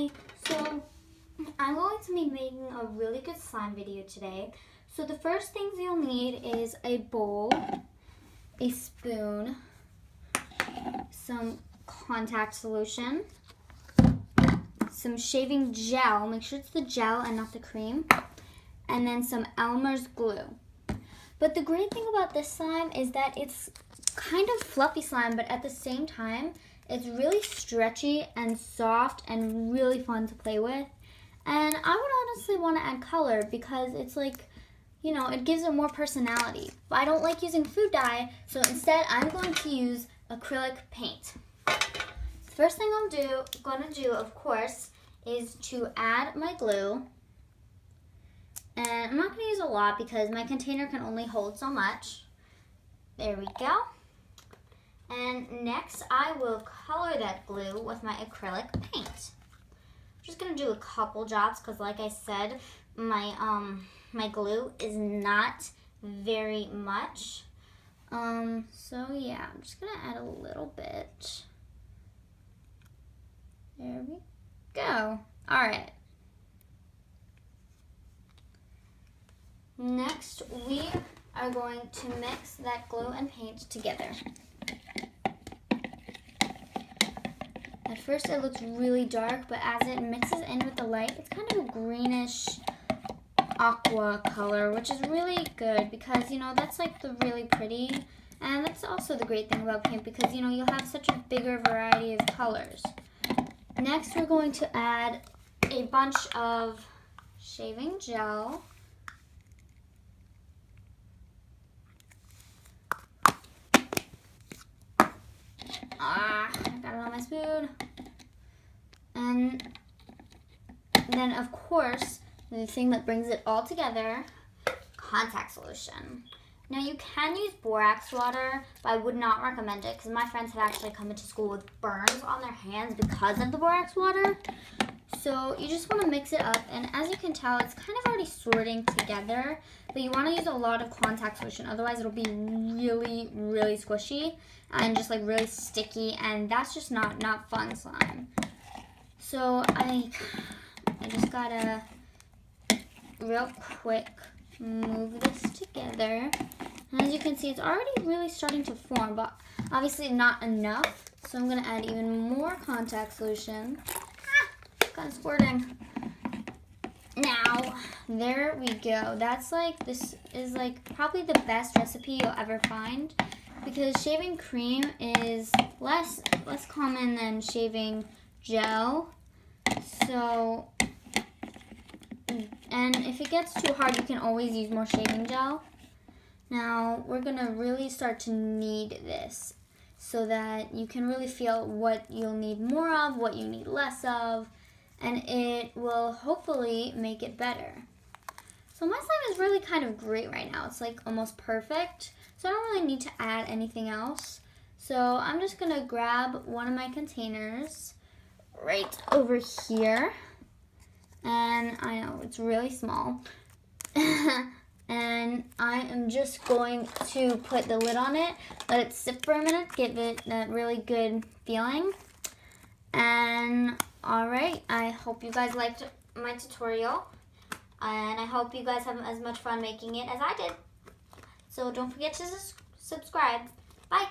Hi, so I'm going to be making a really good slime video today. So the first things you'll need is a bowl, a spoon, some contact solution, some shaving gel, make sure it's the gel and not the cream, and then some Elmer's glue. But the great thing about this slime is that it's kind of fluffy slime, but at the same time, it's really stretchy and soft and really fun to play with. And I would honestly want to add color because it's like, you know, it gives it more personality. But I don't like using food dye, so instead I'm going to use acrylic paint. The first thing I'm going to do, of course, is to add my glue. And I'm not going to use a lot because my container can only hold so much. There we go. And next, I will color that glue with my acrylic paint. I'm just gonna do a couple drops because, like I said, my glue is not very much. So yeah, I'm just gonna add a little bit. There we go. All right. Next, we are going to mix that glue and paint together. At first it looks really dark, but as it mixes in with the light, it's kind of a greenish aqua color, which is really good because, you know, that's like the really pretty. And that's also the great thing about paint because, you know, you'll have such a bigger variety of colors. Next, we're going to add a bunch of shaving gel. I got it on my spoon. And then, of course, the thing that brings it all together, contact solution. Now, you can use borax water, but I would not recommend it because my friends have actually come into school with burns on their hands because of the borax water. So you just want to mix it up, and as you can tell, it's kind of already sorting together, but you want to use a lot of contact solution, otherwise it'll be really, really squishy and just like really sticky, and that's just not fun slime. So I just gotta real quick move this together, and as you can see, it's already really starting to form, but obviously not enough, so I'm gonna add even more contact solution. Kind of squirting. Now, there we go. That's like, this is like probably the best recipe you'll ever find because shaving cream is less common than shaving gel. So, and if it gets too hard, you can always use more shaving gel. Now, we're gonna really start to knead this so that you can really feel what you'll need more of, what you need less of, and it will hopefully make it better. So my slime is really kind of great right now. It's like almost perfect. So I don't really need to add anything else. So I'm just gonna grab one of my containers right over here. And I know it's really small. And I am just going to put the lid on it, let it sit for a minute, give it that really good feeling. And alright, I hope you guys liked my tutorial, and I hope you guys have as much fun making it as I did. So don't forget to subscribe. Bye!